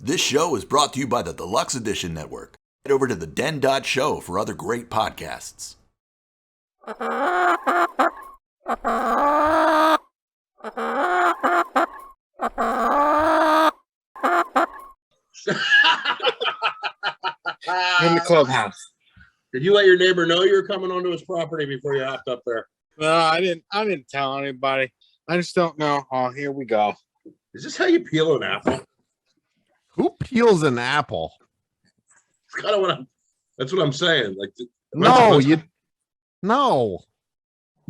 This show is brought to you by the Deluxe Edition Network. Head over to the den.show for other great podcasts. In the clubhouse. Did you let your neighbor know you were coming onto his property before you hopped up there? No, I didn't tell anybody. I just don't know. Oh, here we go. Is this how you peel an apple? Who peels an apple? It's kind of that's what I'm saying. Like, no, you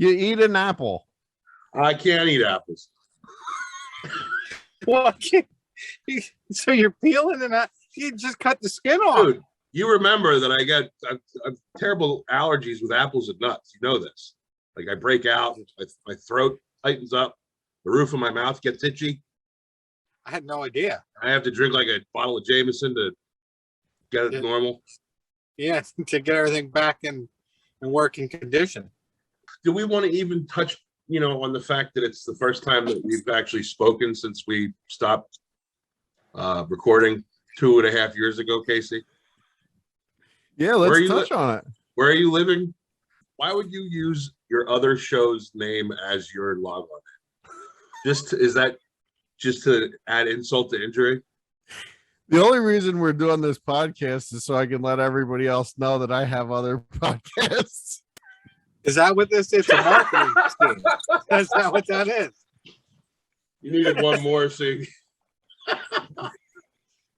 eat an apple. I can't eat apples. What? So you're peeling and you just cut the skin off. Dude, you remember that I have terrible allergies with apples and nuts. You know this. Like, I break out, my throat tightens up, the roof of my mouth gets itchy. I had no idea. I have to drink like a bottle of Jameson to get it normal. Yeah, to get everything back in working condition. Do we want to even touch, on the fact that it's the first time that we've actually spoken since we stopped recording 2.5 years ago, Casey? Yeah, let's touch on it. Where are you living? Why would you use your other show's name as your log on it? Is that just to add insult to injury? The only reason we're doing this podcast is so I can let everybody else know that I have other podcasts. Is that what this is? A marketing scheme. That's not what that is. You needed one more, see.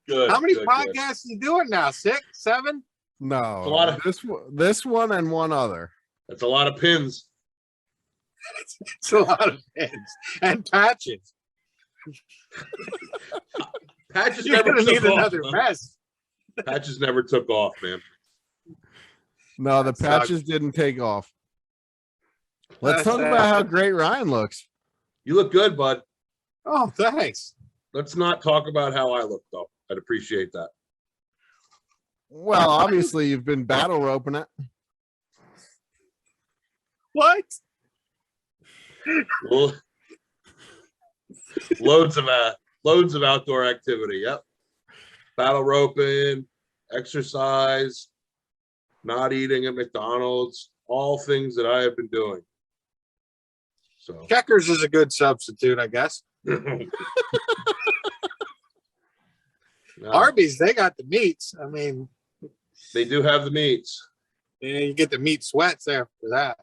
Good. How many podcasts are you doing now? 6, 7? No, a lot of this one and one other. That's a lot of pins. It's a lot of pins and patches. Patches You're never gonna took need off. another vest. Patches never took off, man. No, the patches didn't take off. Let's talk about how great Ryan looks. You look good, bud. Oh, thanks. Let's not talk about how I look, though. I'd appreciate that. Well, obviously you've been battle roping it. What? Well, loads of outdoor activity. Yep. Battle roping, exercise, not eating at McDonald's, all things that I have been doing. So Checkers is a good substitute, I guess. Arby's, they got the meats. I mean, they do have the meats. Yeah, you get the meat sweats after that.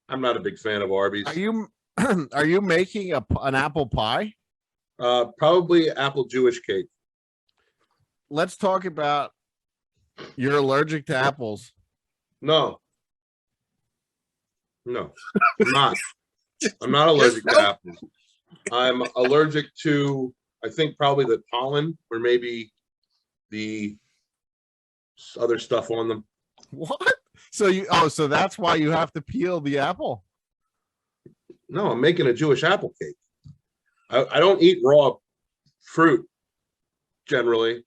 I'm not a big fan of Arby's. Are you making an apple pie? Probably apple Jewish cake. Let's talk about you're allergic to apples. No, I'm not. I'm not allergic to apples. I'm allergic to, I think, probably the pollen or maybe the other stuff on them. What? So that's why you have to peel the apple. No, I'm making a Jewish apple cake. I don't eat raw fruit generally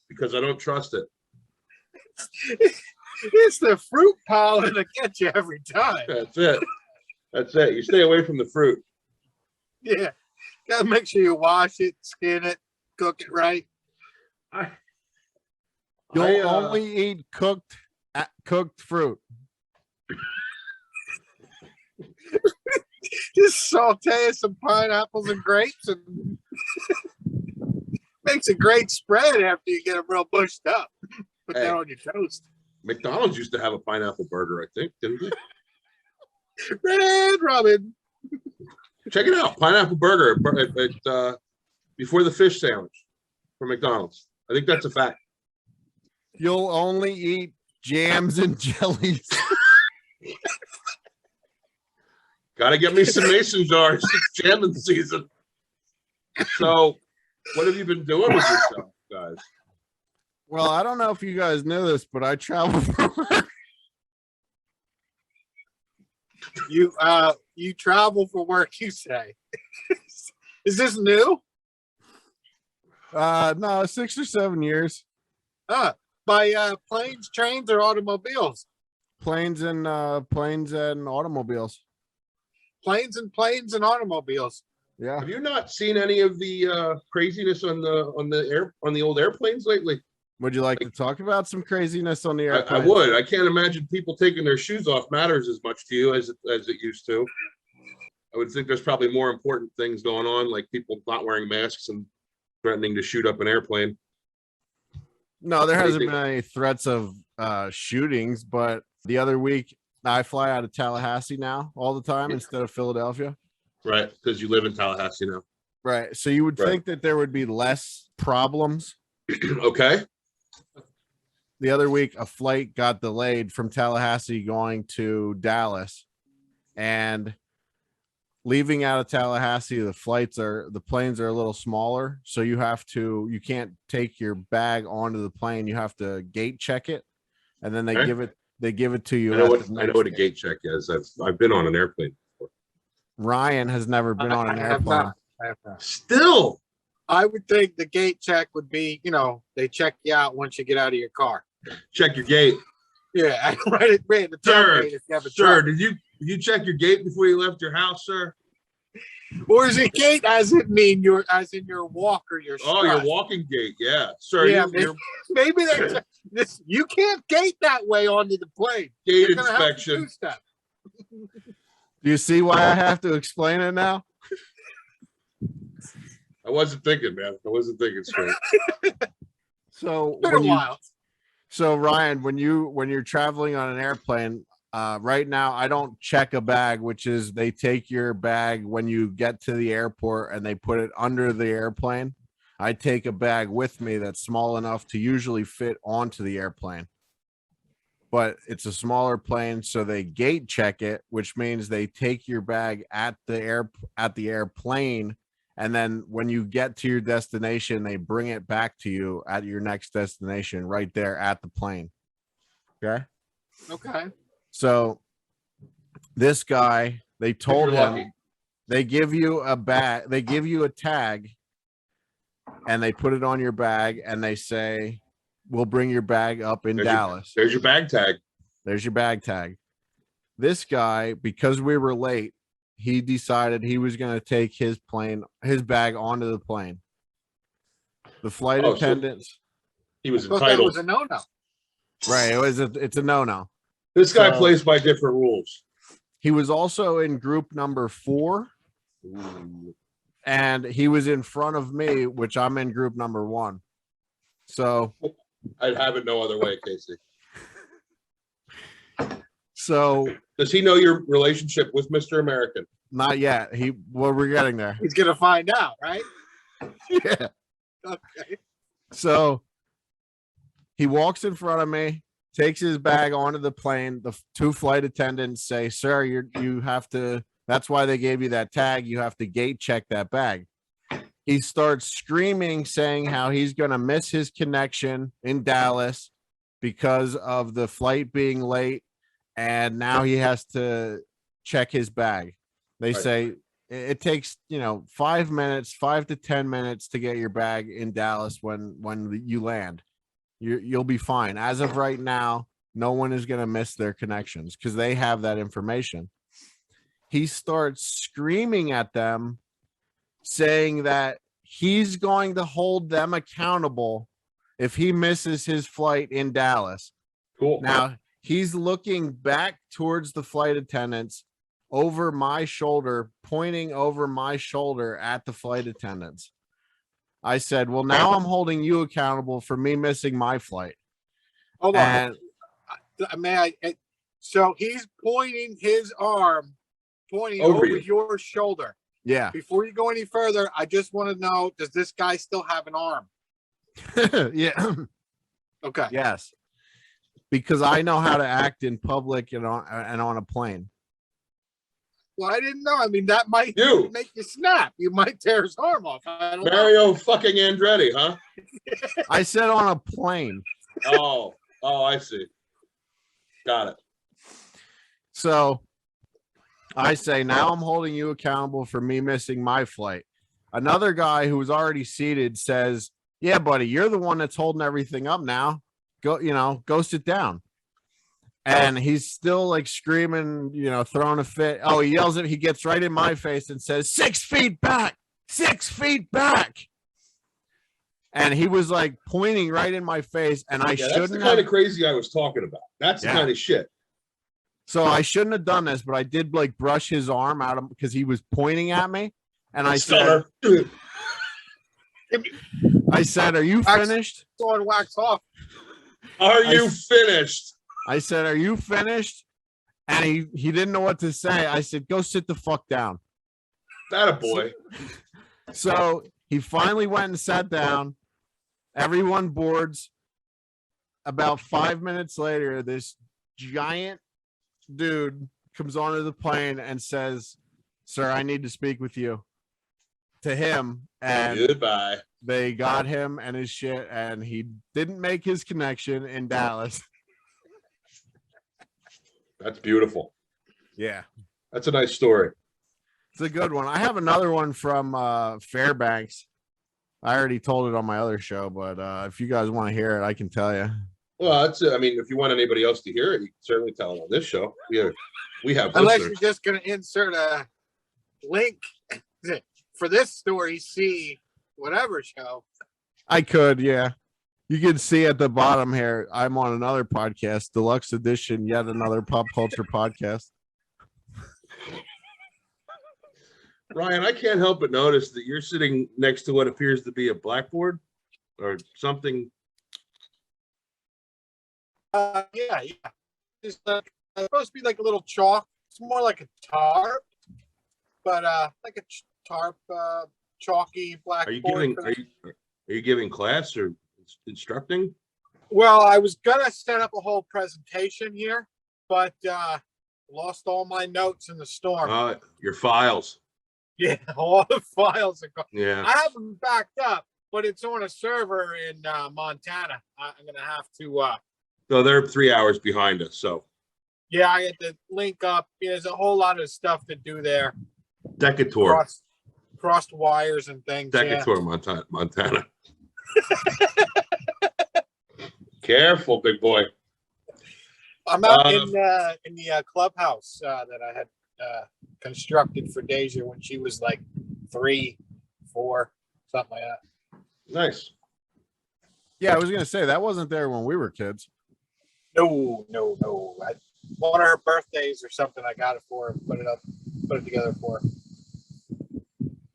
because I don't trust it. It's the fruit pollen that gets you every time. That's it. You stay away from the fruit. Yeah. Gotta make sure you wash it, skin it, cook it right. You'll only eat cooked fruit. Just saute some pineapples and grapes and makes a great spread after you get them real bushed up. Put that on your toast. McDonald's used to have a pineapple burger, I think, didn't they? Red Robin. Check it out. Pineapple burger before the fish sandwich from McDonald's. I think that's a fact. You'll only eat jams and jellies. Gotta get me some mason jars. It's jamming season. So, what have you been doing with yourself, guys? Well, I don't know if you guys knew this, but I travel for work. You travel for work, you say. Is this new? No, 6 or 7 years. By planes, trains, or automobiles? Planes and automobiles. Planes and automobiles. Yeah. Have you not seen any of the craziness on the old airplanes lately? Would you like to talk about some craziness on the I airplane? would. I can't imagine people taking their shoes off matters as much to you as it used to. I would think there's probably more important things going on, like people not wearing masks and threatening to shoot up an airplane. No, there hasn't Anything- been any threats of shootings, but the other week I fly out of Tallahassee now all the time instead of Philadelphia. Right, because you live in Tallahassee now. Right. So you would Right. think that there would be less problems. Okay. The other week, a flight got delayed from Tallahassee going to Dallas, and leaving out of Tallahassee, the planes are a little smaller. So you can't take your bag onto the plane. You have to gate check it. And then they Okay. give it to you. I know at the what next a gate check is. I've been on an airplane before. Ryan has never been on an I have airplane. not. I have not. Still, I would think the gate check would be, they check you out once you get out of your car. check your gate. Yeah, right at the Sir, tailgate if you have a sir, truck. did you check your gate before you left your house, sir? Or is it gate as it mean as in your walk or your Oh, your strut? walking gate. Yeah. Sir, Yeah, your maybe this you can't gate that way onto the plane. gate You're gonna have to inspection. two-step. Do you see why I have to explain it now? I wasn't thinking, man. I wasn't thinking straight. So Been a while. So Ryan, when you're traveling on an airplane, right now I don't check a bag, which is they take your bag when you get to the airport and they put it under the airplane. I take a bag with me that's small enough to usually fit onto the airplane. But it's a smaller plane, so they gate check it, which means they take your bag at the airplane, and then when you get to your destination, they bring it back to you at your next destination right there at the plane. Okay? Okay. So this guy, they told You're him lucky. they give you a bag, they give you a tag, and they put it on your bag, and they say, "We'll bring your bag up in Dallas." There's your bag tag. There's your bag tag. This guy, because we were late, he decided he was going to take his bag onto the plane. The flight Oh, so- attendants, He was I thought that entitled. was a no-no. right? It's a no-no. This guy so- plays by different rules. He was also in group number 4, Ooh. and he was in front of me, which I'm in group number 1. So I'd have it no other way, Casey. Does he know your relationship with Mr. American? not yet. We're getting there. He's gonna find out, right? Yeah. Okay. So he walks in front of me, takes his bag onto the plane. The 2 flight attendants say, "Sir, you have to, that's why they gave you that tag. You have to gate check that bag." He starts screaming, saying how he's going to miss his connection in Dallas because of the flight being late. And now he has to check his bag. They Right. say it takes, 5 to 10 minutes to get your bag in Dallas when you land. You'll be fine. As of right now, no one is going to miss their connections because they have that information. He starts screaming at them, saying that he's going to hold them accountable if he misses his flight in Dallas. Cool. Now, he's looking back towards the flight attendants over my shoulder, pointing over my shoulder at the flight attendants. I said, "Well, now I'm holding you accountable for me missing my flight." Hold on. And So he's pointing his arm, pointing Over over you. your shoulder. yeah, Before you go any further, I just want to know: does this guy still have an arm? yeah, Okay. yes, because I know how to act in public and on a plane. Well, I didn't know. I mean, that might You. make you snap. You might tear his arm off. I don't know. Mario fucking Andretti, huh? I said on a plane. Oh, I see. Got it. So I say, now I'm holding you accountable for me missing my flight. Another guy who was already seated says, "Yeah, buddy, you're the one that's holding everything up now. Go sit down." And he's still like screaming, you know, throwing a fit. Oh, he yells at, he gets right in my face and says, 6 feet back, 6 feet back. And he was like pointing right in my face. And I Yeah, that's shouldn't the kind have. of crazy I was talking about. That's the kind of shit. So I shouldn't have done this, but I did like brush his arm out of because he was pointing at me. And I said, are you finished? On, wax off. Are you finished? I said, are you finished? And he didn't know what to say. I said, go sit the fuck down. That a boy. So he finally went and sat down. Everyone boards. About 5 minutes later, this giant dude comes onto the plane and says, sir, I need to speak with you. To him. And goodbye. They got him and his shit, and he didn't make his connection in Dallas. That's beautiful. Yeah. That's a nice story. It's a good one. I have another one from Fairbanks. I already told it on my other show, but if you guys want to hear it, I can tell you. Well, that's I mean, if you want anybody else to hear it, you can certainly tell it on this show. We have Unless listeners. you're just going to insert a link for this story, see whatever show. I could, yeah. You can see at the bottom here, I'm on another podcast, Deluxe Edition, yet another pop culture podcast. Ryan, I can't help but notice that you're sitting next to what appears to be a blackboard or something. Yeah. It's supposed to be like a little chalk. It's more like a tarp, but like a tarp, chalky blackboard. Are you giving class or instructing? Well, I was gonna set up a whole presentation here, but lost all my notes in the storm. Your files. Yeah, all the files are gone. Yeah. I have them backed up, but it's on a server in Montana. I'm gonna have to. So they're 3 hours behind us. So. Yeah, I had to link up. There's a whole lot of stuff to do there. Decatur. Crossed wires and things. Decatur, yeah. Montana. Careful, big boy. I'm out in the clubhouse that I had constructed for Deja when she was like 3, 4, something like that. Nice. Yeah, I was gonna say that wasn't there when we were kids. No. One of her birthdays or something, I got it for her, put it together for her.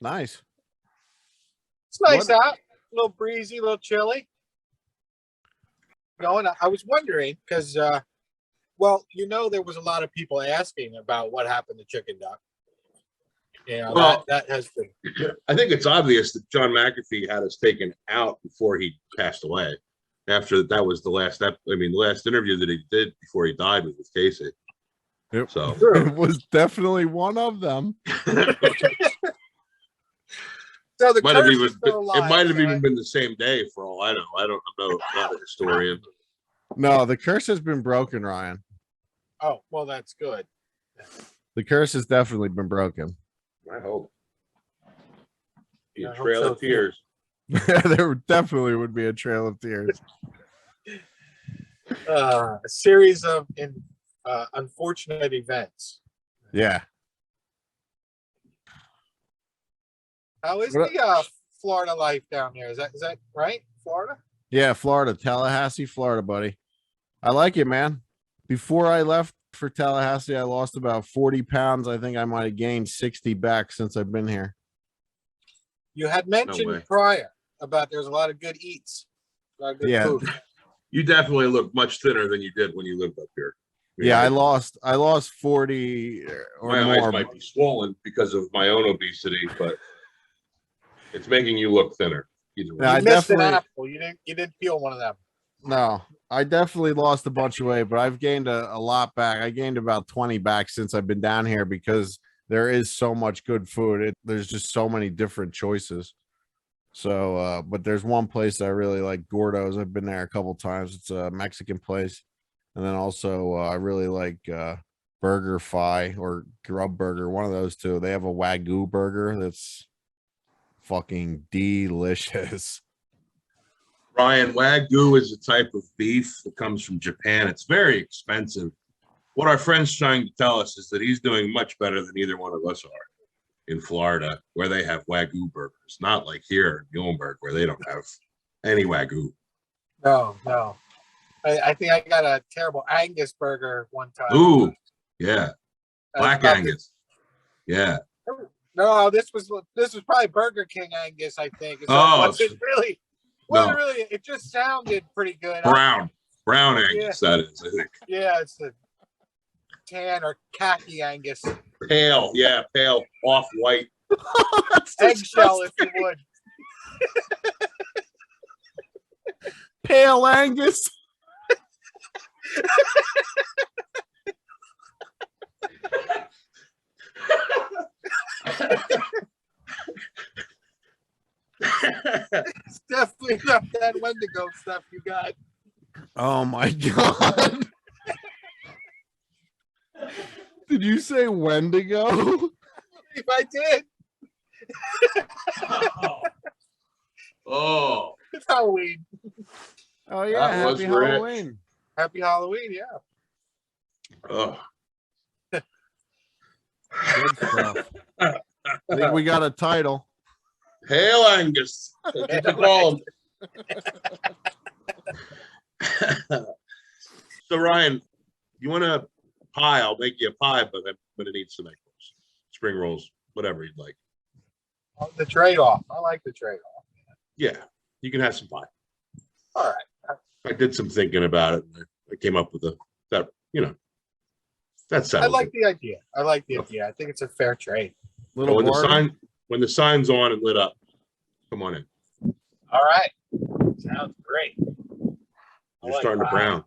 Nice. It's nice out, a little breezy, a little chilly. And I was wondering because, well, there was a lot of people asking about what happened to Chickenduck. Well, that has been. I think it's obvious that John McAfee had us taken out before he passed away. After that was the last. The last interview that he did before he died was with Casey. Yep. So it was definitely one of them. So the might have even alive, it might have even been the same day for all I know. I don't know. I'm not a historian. No, the curse has been broken, Ryan. Oh, well, that's good. The curse has definitely been broken. I hope. Be a I trail hope of so, tears. There definitely would be a trail of tears. A series of unfortunate events. Yeah. How is the Florida life down there? Is that right? Florida? Yeah, Florida, Tallahassee, Florida, buddy. I like it, man. Before I left for Tallahassee, I lost about 40 pounds. I think I might have gained 60 back since I've been here. You had mentioned prior about there's a lot of good eats. A lot of good food. You definitely look much thinner than you did when you lived up here. Yeah, I lost 40 or my more. eyes might be swollen because of my own obesity, but it's making you look thinner. You missed an apple. You didn't peel one of them. No, I definitely lost a bunch of weight, but I've gained a lot back. I gained about 20 back since I've been down here because there is so much good food. There's just so many different choices. So, but there's one place I really like, Gordo's. I've been there a couple times. It's a Mexican place. And then also I really like Burger Fi or Grub Burger, one of those two. They have a Wagyu burger that's fucking delicious. Ryan, Wagyu is a type of beef that comes from Japan. It's very expensive. What our friend's trying to tell us is that he's doing much better than either one of us are in Florida, where they have Wagyu burgers, not like here in Muhlenberg, where they don't have any Wagyu. No. I think I got a terrible Angus burger one time. Ooh, yeah. Black about Angus. Yeah. No, this was probably Burger King Angus, I think. So Oh, wasn't really. It just sounded pretty good. Brown Angus, that is, I think. Yeah, it's the tan or khaki Angus. Pale, off-white. Eggshell, if you would. Pale Angus. It's definitely not that Wendigo stuff you got. Oh my god. Did you say Wendigo? If I did. Oh. It's Halloween. Oh yeah, That was happy rich. Halloween. Happy Halloween, yeah. Oh. Good stuff. I think we got a title. Pale Angus. That's what they call him. So Ryan, you want a pie? I'll make you a pie, but I'm gonna need some egg rolls, spring rolls, whatever you'd like. The trade-off. I like the trade-off. Yeah, you can have some pie. All right. I did some thinking about it. And I came up with that sounds. I like the idea. I think it's a fair trade. Little when bargain. the sign's on and lit up, come on in. All right. Sounds great. You're starting to brown.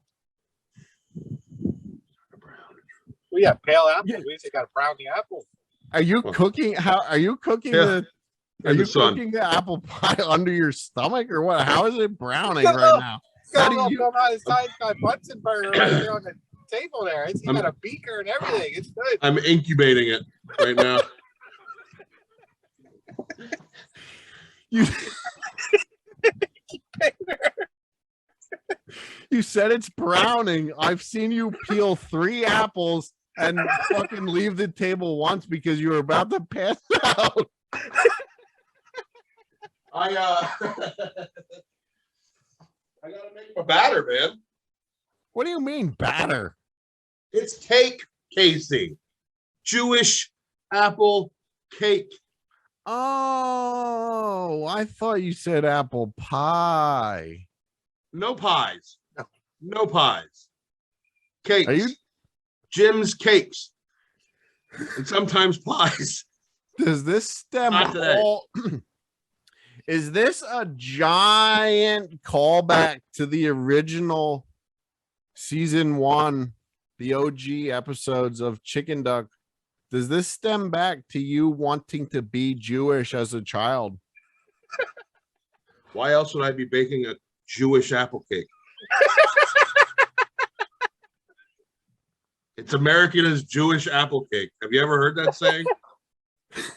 We have pale apple. Yeah. We just got a brownie apple. Are you cooking? Are you cooking Yeah. Are you cooking the apple pie under your stomach or what? How is it browning right now? How do you- Come out. It's got Bunsen burner right there on the table there. It's got a beaker and everything. It's good. I'm incubating it right now. You You said it's browning. I've seen you peel 3 apples and fucking leave the table once because you were about to pass out. I gotta make a batter, man. What do you mean batter? It's cake, Casey. Jewish apple cake. Oh, I thought you said apple pie. No pies. No pies. Cakes. Are you? Jim's cakes. And sometimes pies. Does this stem Not today. all? Is this a giant callback to the original season 1, the OG episodes of Chickenduck? Does this stem back to you wanting to be Jewish as a child? Why else would I be baking a Jewish apple cake? It's American as Jewish apple cake. Have you ever heard that saying? It's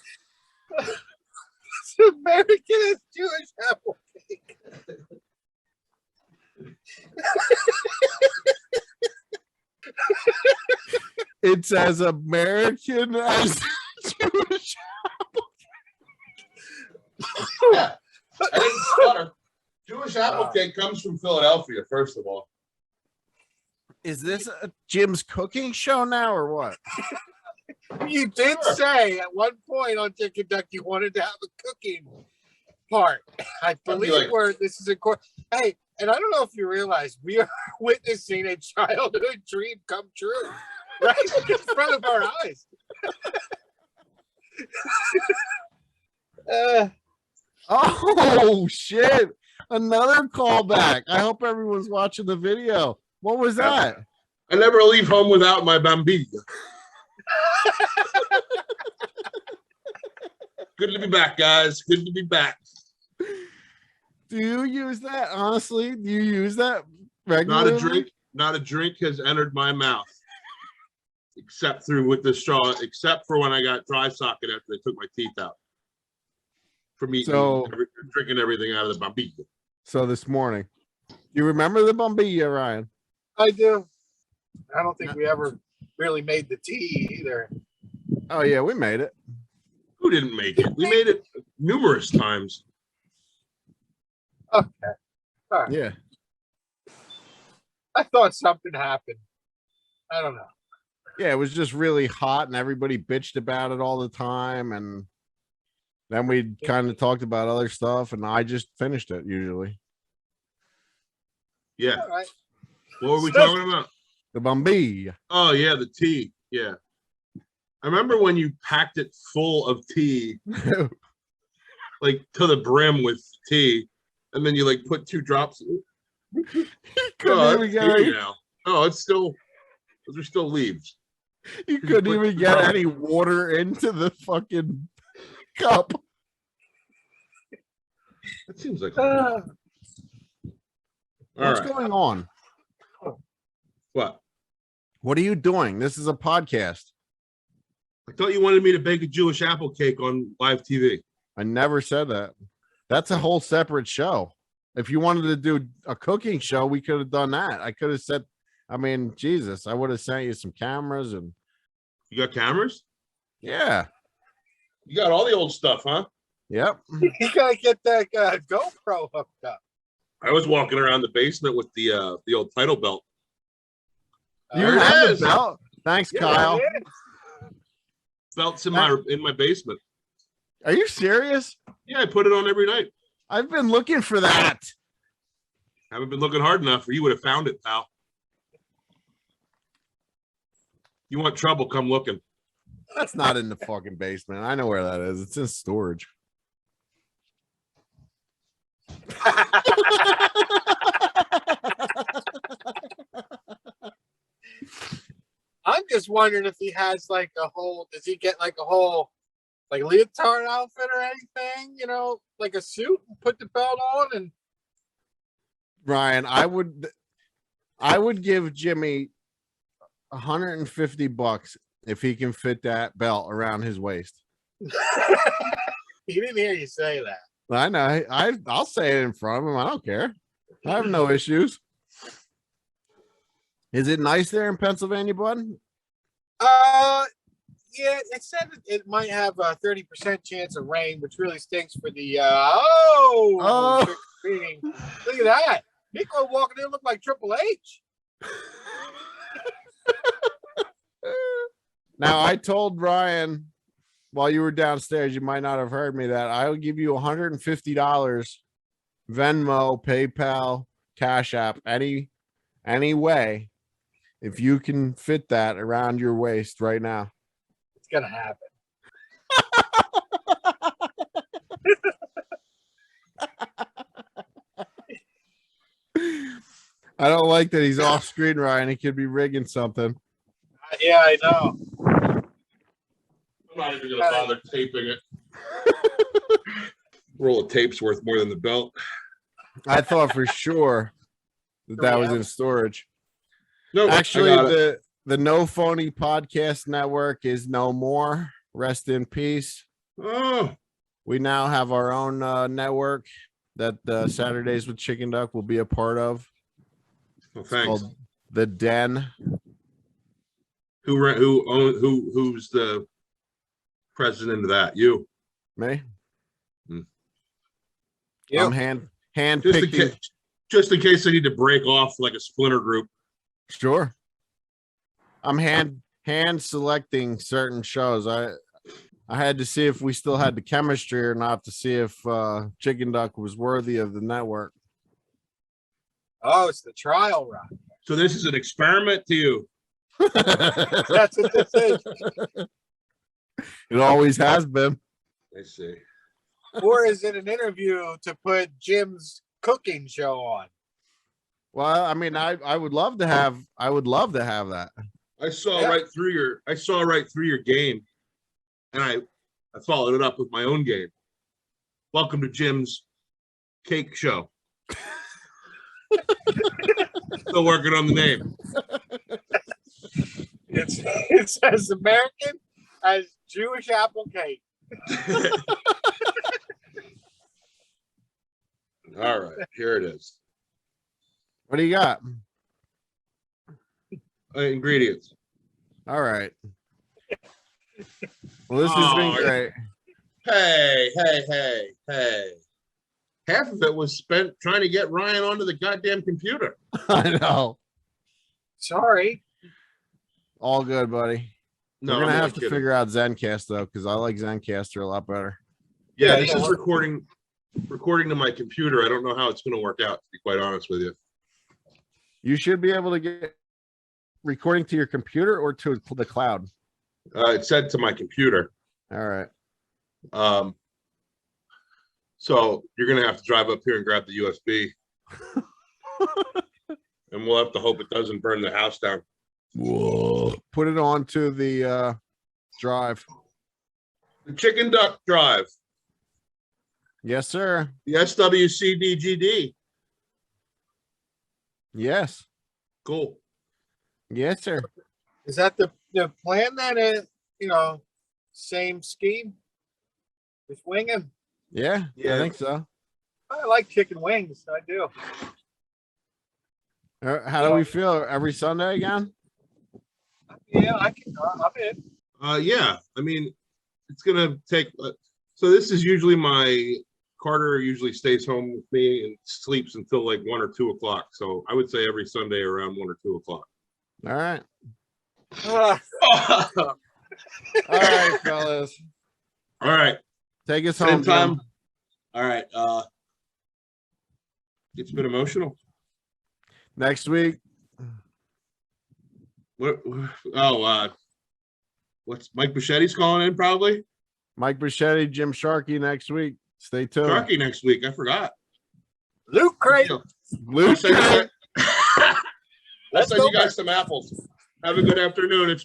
American as Jewish apple cake. It's as American as Jewish. Yeah. I didn't stutter. Jewish apple cake comes from Philadelphia, first of all. Is this a Jim's cooking show now or what? You did say at one point on Chickenduck you wanted to have a cooking part. I believe like- this is a court. Hey, and I don't know if you realize we are witnessing a childhood dream come true right in front of our eyes. Oh shit! Another callback. I hope everyone's watching the video. What was that? I never leave home without my bambina. Good to be back, guys. Good to be back. Do you use that? Honestly, do you use that regularly? Not a drink has entered my mouth. Except through with the straw, except for when I got dry socket after they took my teeth out. From eating, So- drinking everything out of the bambina. So this morning, you remember the Bombilla, Ryan? I do. I don't think we ever really made the tea either. Oh yeah, we made it. Who didn't make it? We made it numerous times. Okay. All right. Yeah. I thought something happened. I don't know. Yeah, it was just really hot and everybody bitched about it all the time. And then we kind of talked about other stuff and I just finished it usually. Yeah. All right. What were we talking about? The Bombilla. Oh, yeah, the tea. Yeah. I remember when you packed it full of tea, like to the brim with tea, and then you like put 2 drops. Couldn't even get any, now. Oh, it's still, those are still leaves. you couldn't even get any water into the fucking cup. That seems like Uh, all What's right. going on? What? What are you doing? This is a podcast. I thought you wanted me to bake a Jewish apple cake on live TV. I never said that. That's a whole separate show. If you wanted to do a cooking show, we could have done that. I could have said, I mean, Jesus, I would have sent you some cameras and You got cameras? yeah. You got all the old stuff, huh? Yep. you gotta get that GoPro hooked up. I was walking around the basement with the old title belt. You There it have is. the belt. Thanks, Yeah, Kyle. it is. Belts in my basement. Are you serious? Yeah, I put it on every night. I've been looking for that. Haven't been looking hard enough, or you would have found it, pal. You want trouble? Come looking. That's not in the fucking basement. I know where that is. It's in storage. I'm just wondering if he has like a whole. Does he get like a whole like leotard outfit or anything? You know, like a suit and put the belt on and. Ryan, I would give Jimmy $150 if he can fit that belt around his waist. He didn't hear you say that. I know. I'll say it in front of him. I don't care. I have no issues. Is it nice there in Pennsylvania, bud? Yeah, it said it might have a 30% chance of rain, which really stinks for the Oh. trick-or-treating. Look at that. Nico walking in looked like Triple H. Now, I told Ryan while you were downstairs, you might not have heard me, that I will give you $150 Venmo, PayPal, Cash App, any way, if you can fit that around your waist right now. It's gonna happen. I don't like that he's off screen, Ryan. He could be rigging something. Yeah, I know. I'm not even gonna bother taping it. Roll of tape's worth more than the belt. I thought for sure that was in storage. No, Actually, I got it. the No Phony Podcast Network is no more. Rest in peace. Oh, We now have our own network that Saturdays with Chickenduck will be a part of. well, thanks. Called The Den. Who's the president of that? You. Me? Hmm. Yep. I'm hand Just in, picking. case, just in case I need to break off like a splinter group. Sure. I'm hand selecting certain shows. I had to see if we still had the chemistry or not to see if Chickenduck was worthy of the network. Oh, it's the trial run. So this is an experiment to you. That's what this is. It always has been. I see. Or is it an interview to put Jim's cooking show on? Well, I mean, I would love to have that. I saw Yeah. right through your game, and I followed it up with my own game. Welcome to Jim's cake show. Still working on the name. It's as American as Jewish apple cake. All right, here it is. What do you got? Ingredients. All right. Well, this has been Oh, great. Hey. Half of it was spent trying to get Ryan onto the goddamn computer. I know. Sorry. All good, buddy. No, We're gonna I'm have only to kidding. figure out Zencast though, because I like Zencastr a lot better. Yeah, Yeah, this yeah, is what- recording to my computer. I don't know how it's going to work out, to be quite honest with you. You should be able to get recording to your computer or to the cloud. It said to my computer. All right. So you're going to have to drive up here and grab the USB. And we'll have to hope it doesn't burn the house down. Whoa. Put it onto the drive. The Chickenduck drive. Yes, sir. The SWCDGD. Yes. Cool. Yes, sir. Is that the plan then? Same scheme? Just wing 'em? Yeah, Yeah. I think so. I like chicken wings. I do. How do we feel? Every Sunday again? Yeah, I'm in. Yeah. I mean, it's going to take. So this is usually Carter usually stays home with me and sleeps until like 1 or 2 o'clock. So I would say every Sunday around 1 or 2 o'clock. All right. Ah, All right, fellas. All right. Take us Same home. time. Jim. All right. It's been emotional. Next week. What? Oh, what's Mike Buschetti's calling in probably? Mike Buschetti, Jim Sharkey next week. Stay tuned. Sharky next week. I forgot. Luke Creighton. I'll send you guys, I'll Let's send go you guys some apples. Have a good afternoon. It's